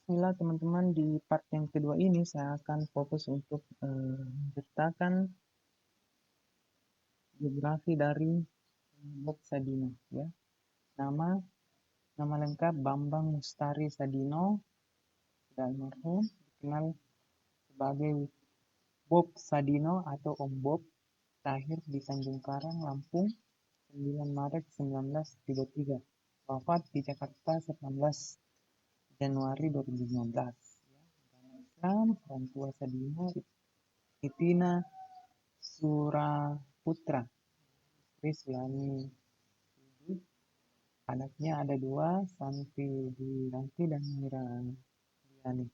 Bismillah teman-teman, di part yang kedua ini saya akan fokus untuk menceritakan biografi dari Bob Sadino, ya. Nama nama lengkap Bambang Mustari Sadino, dan almarhum, dikenal sebagai Bob Sadino atau Om Bob. Lahir di Tanjung Karang, Lampung, 9 Maret 1933. Wafat di Jakarta 19 Januari 2015. Islam, orang tua Sadino Itina Suraputra, istri Sulani Lubis. Anaknya ada dua, Santi Dianti dan Mira Diani.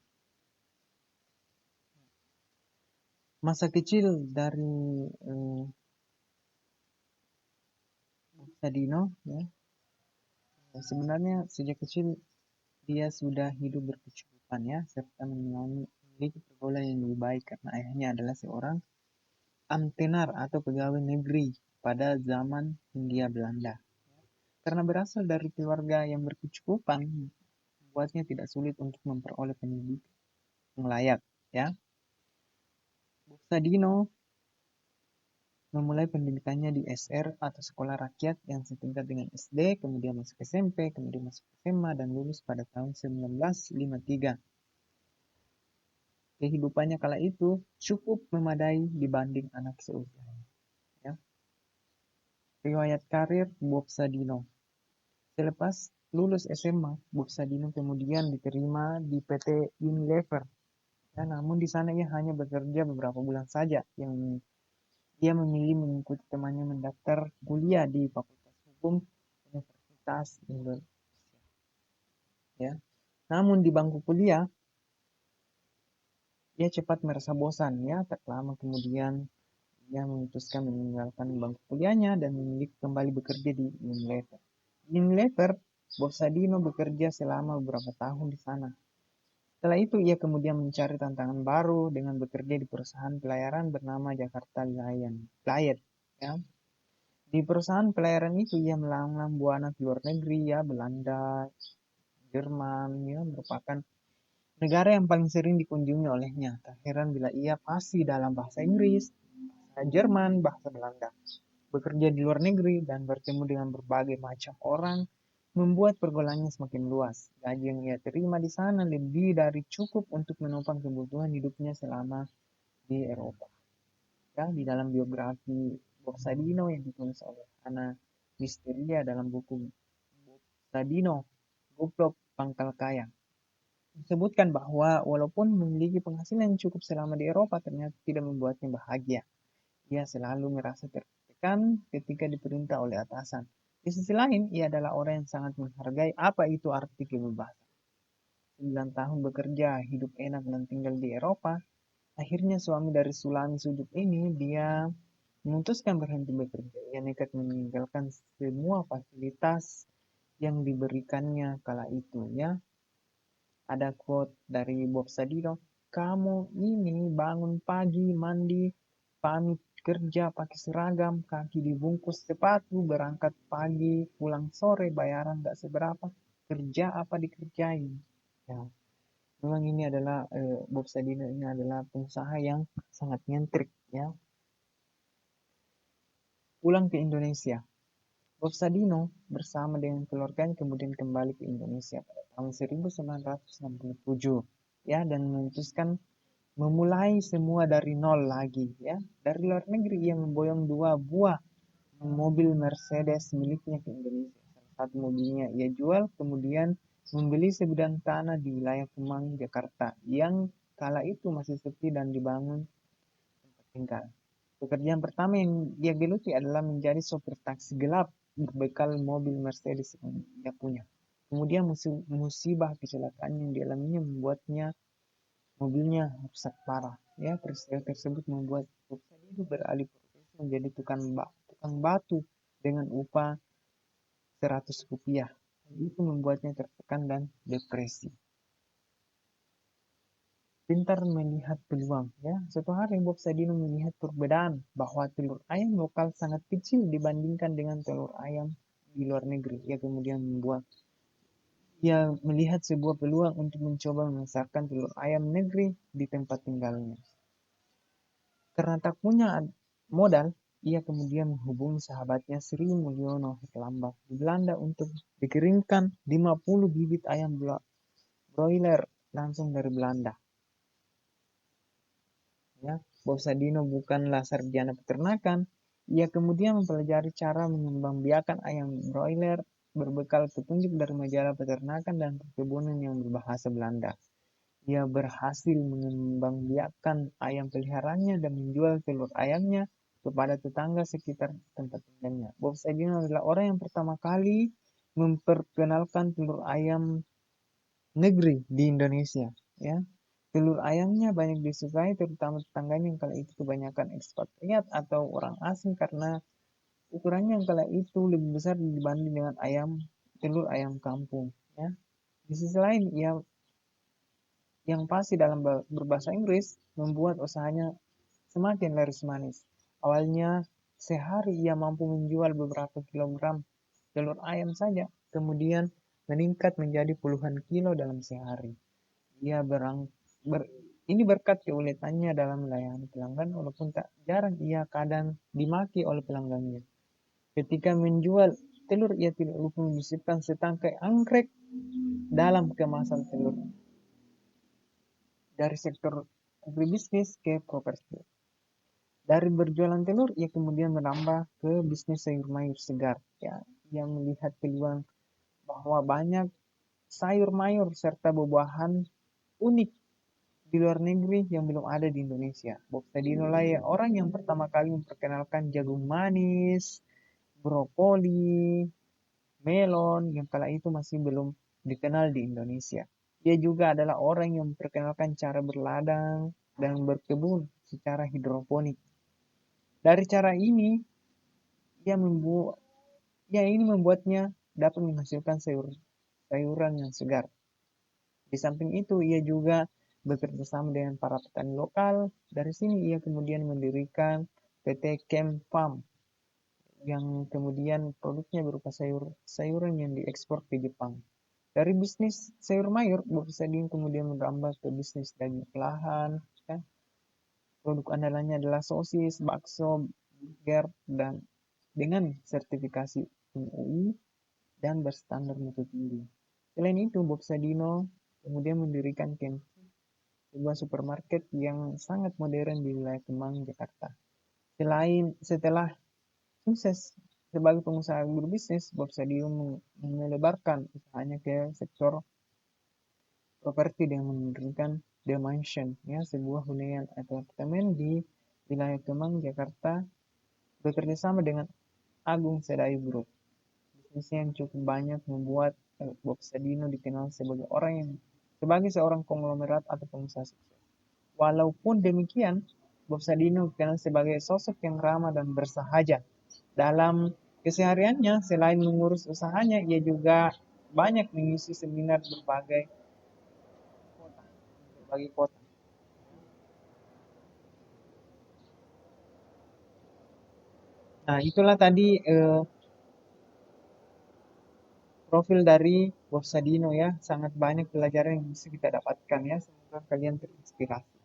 Masa kecil dari Sadino, ya, sebenarnya sejak kecil dia sudah hidup berkecukupan, ya, serta memiliki pergaulan yang lebih baik karena ayahnya adalah seorang amtenar atau pegawai negeri pada zaman Hindia Belanda. Karena berasal dari keluarga yang berkecukupan, membuatnya tidak sulit untuk memperoleh pendidikan yang layak, ya. Bob Sadino memulai pendidikannya di SR atau Sekolah Rakyat yang setingkat dengan SD, kemudian masuk SMP, kemudian masuk SMA, dan lulus pada tahun 1953. Kehidupannya kala itu cukup memadai dibanding anak seusianya. Ya. Riwayat karir Bob Sadino. Selepas lulus SMA, Bob Sadino kemudian diterima di PT Unilever. Ya, namun di sana ia hanya bekerja beberapa bulan saja. Yang Dia memilih mengikuti temannya mendaftar kuliah di Fakultas Hukum Universitas Indonesia. Ya. Namun di bangku kuliah, ia cepat merasa bosan, ya. Tak lama kemudian ia memutuskan meninggalkan bangku kuliahnya dan memilih kembali bekerja di Unilever. Di Unilever, Bob Sadino bekerja selama beberapa tahun di sana. Setelah itu ia kemudian mencari tantangan baru dengan bekerja di perusahaan pelayaran bernama Jakarta Lion. Ya. Di perusahaan pelayaran itu ia melanglang buana ke luar negeri, ya, Belanda, Jerman, ya, merupakan negara yang paling sering dikunjungi olehnya. Tak heran bila ia fasih dalam bahasa Inggris, bahasa Jerman, bahasa Belanda. Bekerja di luar negeri dan bertemu dengan berbagai macam orang membuat pergaulannya semakin luas. Gaji yang ia terima di sana lebih dari cukup untuk menopang kebutuhan hidupnya selama di Eropa. Ya, di dalam biografi Bob Sadino yang ditulis oleh Ana Misteria dalam buku Bob Sadino, Goblok Pangkal Kaya, disebutkan bahwa walaupun memiliki penghasilan yang cukup selama di Eropa, ternyata tidak membuatnya bahagia. Ia selalu merasa tertekan ketika diperintah oleh atasan. Di sisi lain, ia adalah orang yang sangat menghargai apa itu arti kebebasan. 9 tahun bekerja, hidup enak dan tinggal di Eropa. Akhirnya suami dari Sulami Sujud ini, dia memutuskan berhenti bekerja. Ia nekat meninggalkan semua fasilitas yang diberikannya kala itu, ya. Ada quote dari Bob Sadino, "Kamu ini bangun pagi, mandi, pamit kerja pakai seragam, kaki dibungkus sepatu, berangkat pagi, pulang sore, bayaran gak seberapa, kerja apa dikerjain." Ya, memang ini adalah Bob Sadino ini adalah pengusaha yang sangat nyentrik, ya. Pulang ke Indonesia, Bob Sadino bersama dengan keluarganya kemudian kembali ke Indonesia pada tahun 1967, ya, dan memutuskan memulai semua dari nol lagi, ya. Dari luar negeri ia memboyong 2 buah mobil Mercedes miliknya ke Indonesia. Salah satu mobilnya ia jual, kemudian membeli sebidang tanah di wilayah Kemang, Jakarta, yang kala itu masih sepi dan dibangun tempat tinggal. Pekerjaan pertama yang dia geluti adalah menjadi sopir taksi gelap berbekal mobil Mercedes yang dia punya. Kemudian musibah kecelakaan yang dialaminya membuatnya mobilnya rusak parah. Ya, peristiwa tersebut membuat itu beralih profesi menjadi tukang batu dengan upah Rp100. Itu membuatnya tertekan dan depresi. Pintar melihat peluang, ya. Suatu hari Bob Sadino melihat perbedaan bahwa telur ayam lokal sangat kecil dibandingkan dengan telur ayam di luar negeri. Ia kemudian membuat Ia melihat sebuah peluang untuk mencoba memasarkan telur ayam negeri di tempat tinggalnya. Karena tak punya modal, ia kemudian menghubungi sahabatnya Sri Mulyono Herlambang di Belanda untuk dikirimkan 50 bibit ayam broiler langsung dari Belanda. Ya, Bob Sadino bukanlah sarjana peternakan. Ia kemudian mempelajari cara mengembangbiakan ayam broiler berbekal petunjuk dari majalah peternakan dan perkebunan yang berbahasa Belanda. Ia berhasil mengembangbiakan ayam peliharaannya dan menjual telur ayamnya kepada tetangga sekitar tempat tinggalnya. Bob Sadino adalah orang yang pertama kali memperkenalkan telur ayam negeri di Indonesia. Ya, telur ayamnya banyak disukai terutama tetangganya yang kala itu kebanyakan ekspatriat atau orang asing karena ukurannya yang kala itu lebih besar dibanding dengan telur ayam kampung. Ya, di sisi lain ia yang pasti dalam berbahasa Inggris membuat usahanya semakin laris manis. Awalnya sehari ia mampu menjual beberapa kilogram telur ayam saja, kemudian meningkat menjadi puluhan kilo dalam sehari. Ia ber, ini berkat keuletannya dalam melayani pelanggan, walaupun tak jarang ia kadang dimaki oleh pelanggannya. Ketika menjual telur, ia tidak lupa menyisipkan setangkai anggrek dalam kemasan telur. Dari sektor agribisnis ke properti. Dari berjualan telur, ia kemudian menambah ke bisnis sayur mayur segar. Ya, ia melihat peluang bahwa banyak sayur mayur serta buah-buahan unik di luar negeri yang belum ada di Indonesia. Bob Sadino lah ya, orang yang pertama kali memperkenalkan jagung manis, brokoli, melon yang kala itu masih belum dikenal di Indonesia. Dia juga adalah orang yang memperkenalkan cara berladang dan berkebun secara hidroponik. Dari cara ini, ia membuat ya ini membuatnya dapat menghasilkan sayuran yang segar. Di samping itu, ia juga bekerja sama dengan para petani lokal. Dari sini ia kemudian mendirikan PT Chem Farm yang kemudian produknya berupa sayuran yang diekspor ke Jepang. Dari bisnis sayur mayur, Bob Sadin kemudian merambah ke bisnis daging olahan. Ya. Produk andalannya adalah sosis, bakso, burger, dan dengan sertifikasi MUI dan berstandar mutu tinggi. Selain itu, Bob Sadino kemudian mendirikan sebuah supermarket yang sangat modern di wilayah Kemang, Jakarta. Setelah sukses sebagai pengusaha berbisnis, Bob Sadio melebarkan usahanya ke sektor properti dengan mendirikan The Mansion, ya, sebuah hunian atau apartemen di wilayah Kemang, Jakarta, bekerja sama dengan Agung Sedayu Group. Bisnisnya yang cukup banyak membuat Bob Sadino dikenal sebagai seorang konglomerat atau pengusaha sukses. Walaupun demikian, Bob Sadino dikenal sebagai sosok yang ramah dan bersahaja. Dalam kesehariannya, selain mengurus usahanya, ia juga banyak mengisi seminar berbagai kota. Nah, itulah tadi profil dari Bob Sadino ya. Sangat banyak pelajaran yang bisa kita dapatkan ya. Semoga kalian terinspirasi.